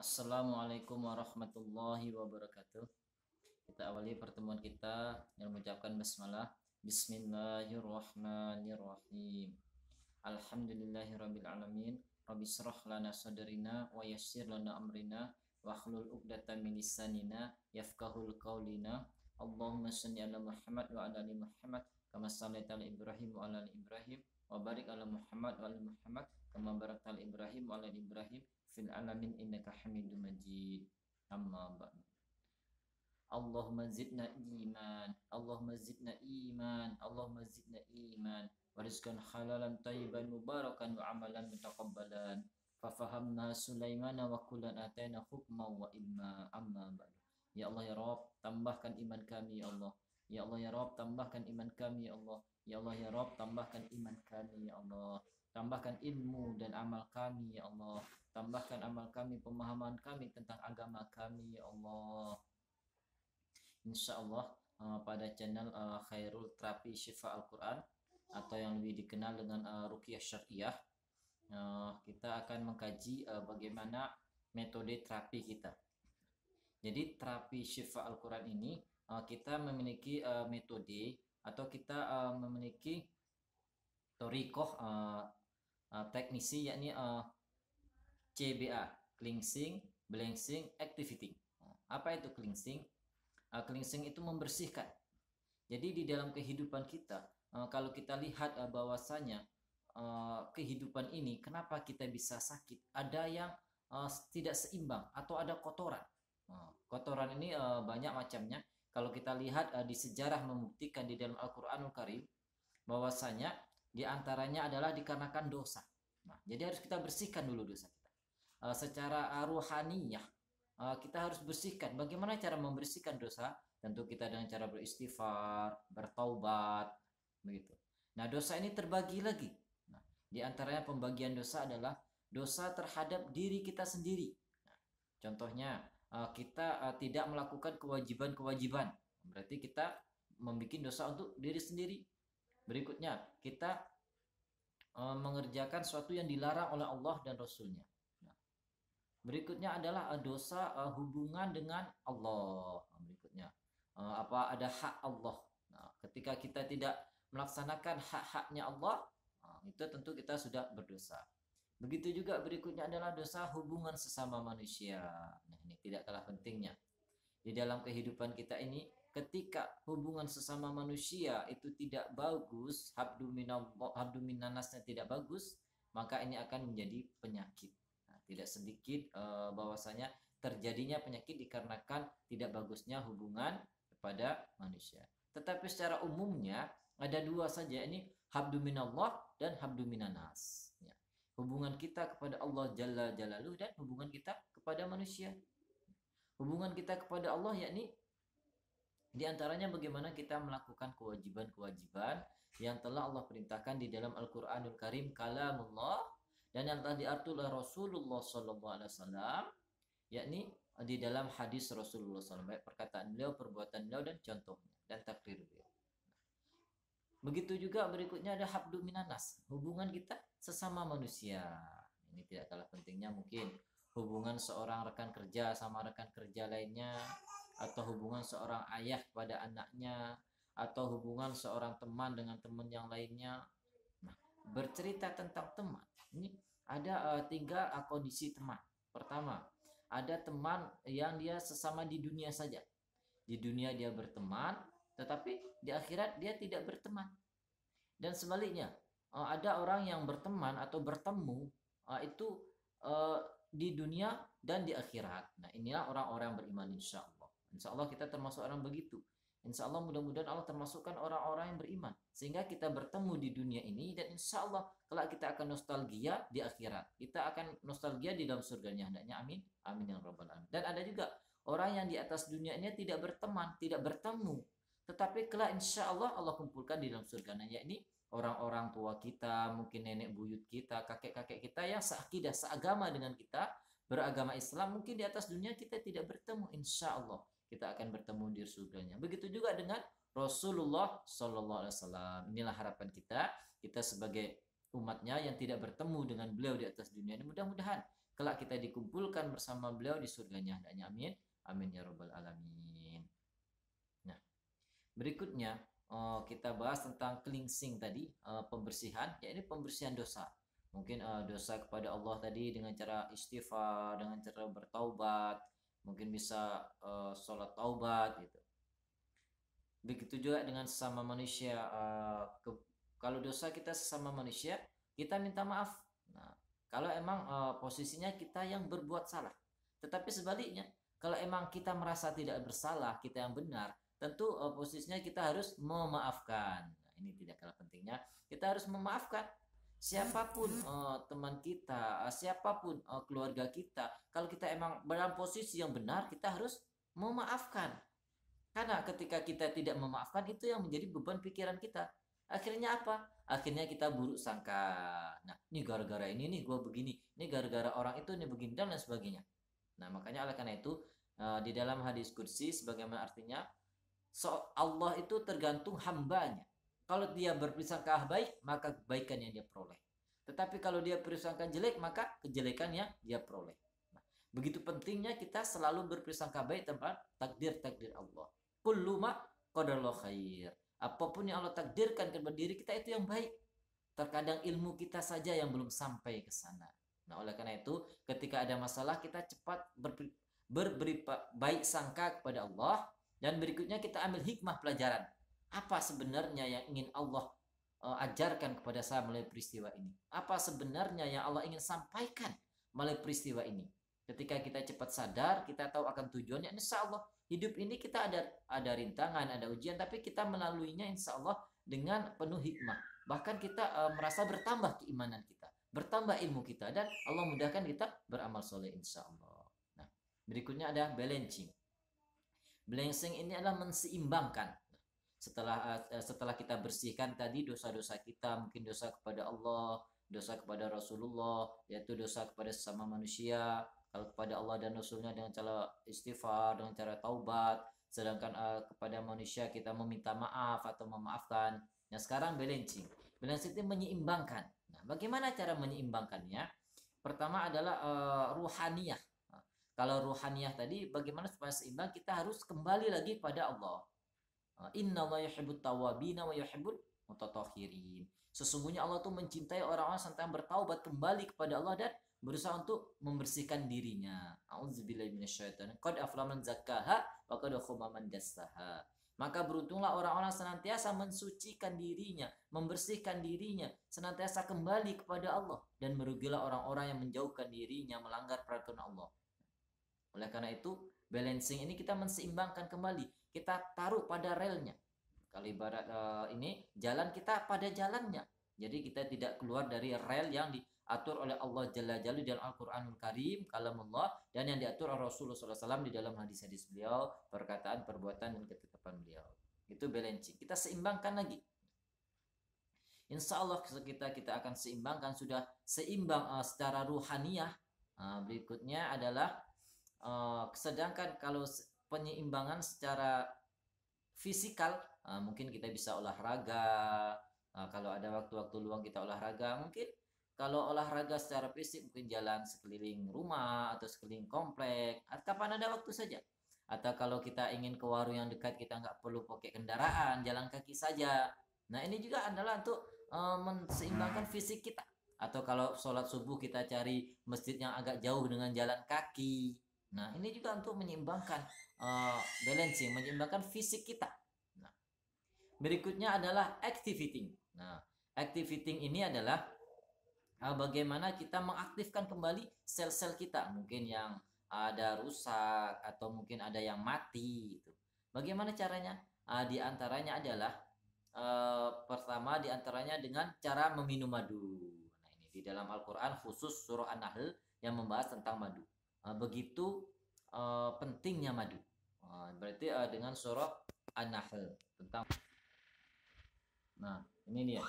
Assalamualaikum warahmatullahi wabarakatuh. Kita awali pertemuan kita dengan mengucapkan basmalah. Bismillahirrahmanirrahim. Alhamdulillahirabbil alamin. Rabbi shrah lana sadrina wa yassir lana amrina wa hlul 'uqdatam min lisanina yafqahul qaulina. Allahumma shalli ala Muhammad wa ala ali Muhammad kama shallaita ala Ibrahim wa ala ali Ibrahim wa barik ala Muhammad wa ala Muhammad kama barakta ala Ibrahim wa ala ali Ibrahim fil alamin innaka Hamidum Majid. Amma ba'du. Allahumma zidna iman, Allahumma zidna iman, Allahumma zidna iman, warizqan halalan tayyiban mubarakan wa amalan mutaqabbalan. Fafahamna Sulaimana wa kullan atayna hukma wa ilma. Amma ba'du. Ya Allah ya Rabb, tambahkan iman kami ya Allah. Ya Allah ya Rabb, tambahkan iman kami ya Allah. Ya Allah ya Rabb, tambahkan iman kami ya Allah. Tambahkan ilmu dan amal kami ya Allah. Tambahkan amal kami, pemahaman kami tentang agama kami ya Allah. Insya Allah pada channel Khairul Terapi Syifa Al-Quran atau yang lebih dikenal dengan Ruqyah Syariah, kita akan mengkaji bagaimana metode terapi kita. Jadi terapi Syifa Al-Quran ini kita memiliki metode atau kita memiliki thoriqah teknisi, yakni CBA, cleansing, balancing, activity. Apa itu cleansing? Cleansing itu membersihkan. Jadi di dalam kehidupan kita, kalau kita lihat bahwasanya kehidupan ini, kenapa kita bisa sakit? Ada yang tidak seimbang atau ada kotoran. Kotoran ini banyak macamnya. Kalau kita lihat di sejarah membuktikan di dalam Al-Quranul Karim, bahwasanya di antaranya adalah dikarenakan dosa. Nah, jadi harus kita bersihkan dulu dosa kita. Secara ruhaniyah, kita harus bersihkan. Bagaimana cara membersihkan dosa? Tentu kita dengan cara beristighfar, bertaubat, begitu. Nah, dosa ini terbagi lagi. Nah, di antaranya pembagian dosa adalah dosa terhadap diri kita sendiri. Nah, contohnya, kita tidak melakukan kewajiban-kewajiban. Berarti kita membuat dosa untuk diri sendiri. Berikutnya, kita mengerjakan sesuatu yang dilarang oleh Allah dan Rasulnya. Berikutnya adalah dosa hubungan dengan Allah. Berikutnya ada hak Allah. Nah, ketika kita tidak melaksanakan hak-haknya Allah, itu tentu kita sudah berdosa. Begitu juga berikutnya adalah dosa hubungan sesama manusia. Nah, ini tidak kalah pentingnya. Di dalam kehidupan kita ini, ketika hubungan sesama manusia itu tidak bagus, habdu minannasnya tidak bagus, maka ini akan menjadi penyakit. Tidak sedikit bahwasanya terjadinya penyakit dikarenakan tidak bagusnya hubungan kepada manusia. Tetapi secara umumnya ada dua saja, ini habdu minallah dan habdu minanas. Ya. Hubungan kita kepada Allah Jalla Jalaluhu dan hubungan kita kepada manusia. Hubungan kita kepada Allah yakni diantaranya bagaimana kita melakukan kewajiban-kewajiban yang telah Allah perintahkan di dalam Al-Quranul Karim, kalamullah, dan yang telah diatur oleh Rasulullah SAW, yakni di dalam hadis Rasulullah SAW, baik perkataan beliau, perbuatan beliau, dan contohnya, dan takrir beliau. Begitu juga berikutnya ada habdu minanas, hubungan kita sesama manusia. Ini tidak kalah pentingnya mungkin hubungan seorang rekan kerja sama rekan kerja lainnya, atau hubungan seorang ayah kepada anaknya, atau hubungan seorang teman dengan teman yang lainnya. Nah, bercerita tentang teman, ini ada tiga kondisi teman. Pertama, ada teman yang dia sesama di dunia saja. Di dunia dia berteman, tetapi di akhirat dia tidak berteman. Dan sebaliknya, ada orang yang berteman atau bertemu itu di dunia dan di akhirat. Nah, inilah orang-orang beriman, insya Allah. Insya Allah kita termasuk orang begitu. Insya Allah mudah-mudahan Allah termasukkan orang-orang yang beriman. Sehingga kita bertemu di dunia ini, dan insya Allah kelak kita akan nostalgia di akhirat. Kita akan nostalgia di dalam surganya. Hendaknya amin. Amin ya rabbal alamin. Dan ada juga orang yang di atas dunia ini tidak berteman, tidak bertemu. Tetapi kelak insya Allah Allah kumpulkan di dalam surganya. Yakni orang-orang tua kita, mungkin nenek buyut kita, kakek-kakek kita yang seakidah, seagama dengan kita, beragama Islam, mungkin di atas dunia kita tidak bertemu. Insya Allah kita akan bertemu di surganya. Begitu juga dengan Rasulullah Sallallahu Alaihi Wasallam. Inilah harapan kita sebagai umatnya yang tidak bertemu dengan beliau di atas dunia ini. Mudah-mudahan kelak kita dikumpulkan bersama beliau di surganya. Hendaknya amin. Amin ya rabbal alamin. Nah, berikutnya kita bahas tentang cleansing tadi, pembersihan, yaitu pembersihan dosa. Mungkin dosa kepada Allah tadi dengan cara istighfar, dengan cara bertaubat, mungkin bisa sholat taubat gitu. Begitu juga dengan sesama manusia. Kalau dosa kita sesama manusia, kita minta maaf. Nah, kalau emang posisinya kita yang berbuat salah. Tetapi sebaliknya, kalau emang kita merasa tidak bersalah, kita yang benar, tentu posisinya kita harus memaafkan. Nah, ini tidak kalah pentingnya, kita harus memaafkan siapapun teman kita, siapapun keluarga kita. Kalau kita emang dalam posisi yang benar, kita harus memaafkan. Karena ketika kita tidak memaafkan, itu yang menjadi beban pikiran kita. Akhirnya apa? Akhirnya kita buruk sangka. Nah, ini gara-gara ini nih gue begini, ini gara-gara orang itu nih begini, dan lain sebagainya. Nah, makanya oleh karena itu di dalam hadis qudsi sebagaimana artinya, Allah itu tergantung hambanya. Kalau dia berprasangka baik, maka kebaikan yang dia peroleh. Tetapi kalau dia berprasangka jelek, maka kejelekan yang dia peroleh. Nah, begitu pentingnya kita selalu berprasangka baik tentang takdir-takdir Allah. Kullu ma qadarallahu khair. Apapun yang Allah takdirkan kepada diri kita itu yang baik. Terkadang ilmu kita saja yang belum sampai ke sana. Nah, oleh karena itu, ketika ada masalah kita cepat berberi baik sangka kepada Allah, dan berikutnya kita ambil hikmah pelajaran. Apa sebenarnya yang ingin Allah ajarkan kepada saya melalui peristiwa ini? Apa sebenarnya yang Allah ingin sampaikan melalui peristiwa ini? Ketika kita cepat sadar, kita tahu akan tujuannya, insya Allah hidup ini kita ada rintangan, ada ujian, tapi kita melaluinya insya Allah dengan penuh hikmah. Bahkan kita merasa bertambah keimanan kita, bertambah ilmu kita, dan Allah mudahkan kita beramal soleh insya Allah. Nah, berikutnya ada balancing. Balancing ini adalah menseimbangkan. Setelah kita bersihkan tadi dosa-dosa kita, mungkin dosa kepada Allah, dosa kepada Rasulullah, yaitu dosa kepada sesama manusia. Kalau kepada Allah dan Rasulnya dengan cara istighfar, dengan cara taubat, sedangkan kepada manusia kita meminta maaf atau memaafkan. Nah, sekarang balancing. Balancing itu menyeimbangkan. Nah, bagaimana cara menyeimbangkannya? Pertama adalah ruhaniyah. Nah, kalau ruhaniyah tadi, bagaimana supaya seimbang? Kita harus kembali lagi pada Allah. Innallaha yuhibbut tawwabina wa yuhibbul mutatahhirin. Sesungguhnya Allah tuh mencintai orang-orang yang bertaubat kembali kepada Allah dan berusaha untuk membersihkan dirinya. Auzubillahi minasyaitonir. Qad aflaha man zakkaha wa qad khaba man dassaha. Maka beruntunglah orang-orang senantiasa mensucikan dirinya, membersihkan dirinya, senantiasa kembali kepada Allah, dan merugilah orang-orang yang menjauhkan dirinya, melanggar peraturan Allah. Oleh karena itu, balancing ini kita menseimbangkan kembali. Kita taruh pada relnya. Kalau ibarat ini jalan, kita pada jalannya. Jadi kita tidak keluar dari rel yang diatur oleh Allah Jalla Jalla dalam Al-Quranul Karim, kalamullah, dan yang diatur oleh Rasulullah SAW di dalam hadis-hadis beliau, perkataan, perbuatan, dan ketetapan beliau. Itu balancing. Kita seimbangkan lagi. Insya Allah kita akan seimbangkan, sudah seimbang secara ruhaniyah. Berikutnya adalah sedangkan kalau penyeimbangan secara fisikal, mungkin kita bisa olahraga. Kalau ada waktu-waktu luang kita olahraga. Mungkin kalau olahraga secara fisik mungkin jalan sekeliling rumah atau sekeliling komplek, atau kapan ada waktu saja. Atau kalau kita ingin ke warung yang dekat, kita nggak perlu pakai kendaraan, jalan kaki saja. Nah, ini juga adalah untuk menseimbangkan fisik kita. Atau kalau sholat subuh kita cari masjid yang agak jauh dengan jalan kaki. Nah, ini juga untuk menyeimbangkan balancing, menyeimbangkan fisik kita. Nah, berikutnya adalah activating. Nah, activating ini adalah bagaimana kita mengaktifkan kembali sel-sel kita, mungkin yang ada rusak atau mungkin ada yang mati gitu. Bagaimana caranya? Di antaranya adalah pertama di antaranya dengan cara meminum madu. Nah, ini di dalam Al-Qur'an khusus surah An-Nahl yang membahas tentang madu. Begitu pentingnya madu. Berarti dengan surah An-Nahl tentang. Nah, ini dia.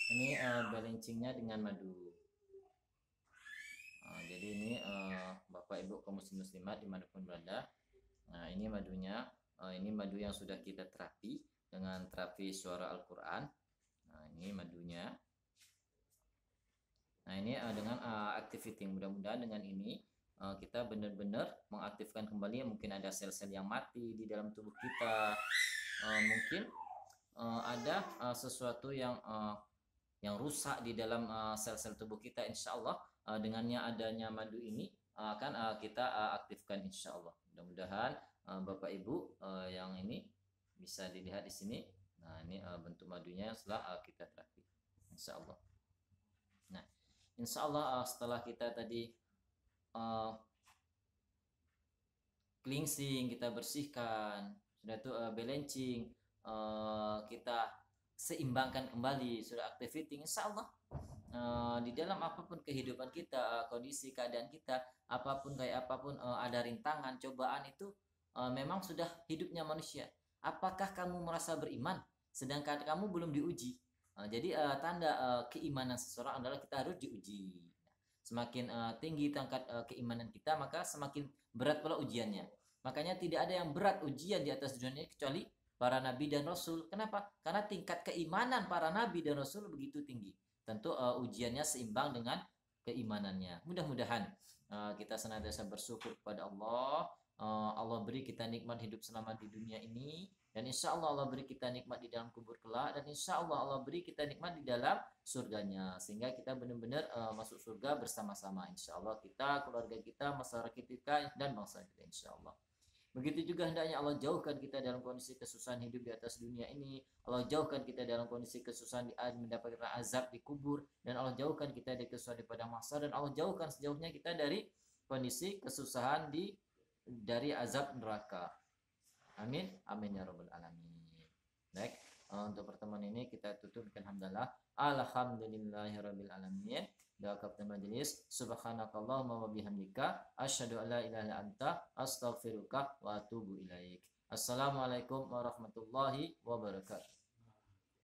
Ini balancingnya dengan madu. Jadi ini Bapak Ibu kaum muslimat dimanapun berada. Nah, ini madunya. Ini madu yang sudah kita terapi dengan terapi suara Al-Quran. Nah, ini madunya. Nah, ini dengan activity. Mudah-mudahan dengan ini kita benar-benar mengaktifkan kembali, mungkin ada sel-sel yang mati di dalam tubuh kita, mungkin ada sesuatu yang rusak di dalam sel-sel tubuh kita. Insya Allah dengannya adanya madu ini akan kita aktifkan insya Allah. Mudah-mudahan Bapak Ibu yang ini bisa dilihat di sini. Nah, ini bentuk madunya setelah kita terapi insya Allah. Nah, insya Allah setelah kita tadi cleansing, kita bersihkan, sudah itu balancing, kita seimbangkan kembali, sudah activating, insya Allah di dalam apapun kehidupan kita, kondisi keadaan kita, apapun kayak apapun, ada rintangan, cobaan, itu memang sudah hidupnya manusia. Apakah kamu merasa beriman sedangkan kamu belum diuji? Jadi tanda keimanan seseorang adalah kita harus diuji. Semakin tinggi tingkat keimanan kita, maka semakin berat pula ujiannya. Makanya tidak ada yang berat ujian di atas dunia kecuali para nabi dan rasul. Kenapa? Karena tingkat keimanan para nabi dan rasul begitu tinggi. Tentu ujiannya seimbang dengan keimanannya. Mudah-mudahan kita senantiasa bersyukur kepada Allah. Allah beri kita nikmat hidup selama di dunia ini, dan insya Allah Allah beri kita nikmat di dalam kubur kelak, dan insya Allah Allah beri kita nikmat di dalam surganya, sehingga kita benar-benar masuk surga bersama-sama insya Allah, kita, keluarga kita, masyarakat kita, dan bangsa kita insya Allah. Begitu juga hendaknya Allah jauhkan kita dalam kondisi kesusahan hidup di atas dunia ini. Allah jauhkan kita dalam kondisi kesusahan mendapatkan azab di kubur, dan Allah jauhkan kita dari kesusahan di padang mahsyar, dan Allah jauhkan sejauhnya kita dari kondisi kesusahan dari azab neraka. Amin, amin ya rabbal alamin. Baik, untuk pertemuan ini kita tutup dengan hamdalah. Alhamdulillahirabbil alamin. Doa majelis. Subhanakallahumma wa bihamdika asyhadu an la ilaha illa anta astaghfiruka wa atubu ilaik. Assalamualaikum warahmatullahi wabarakatuh.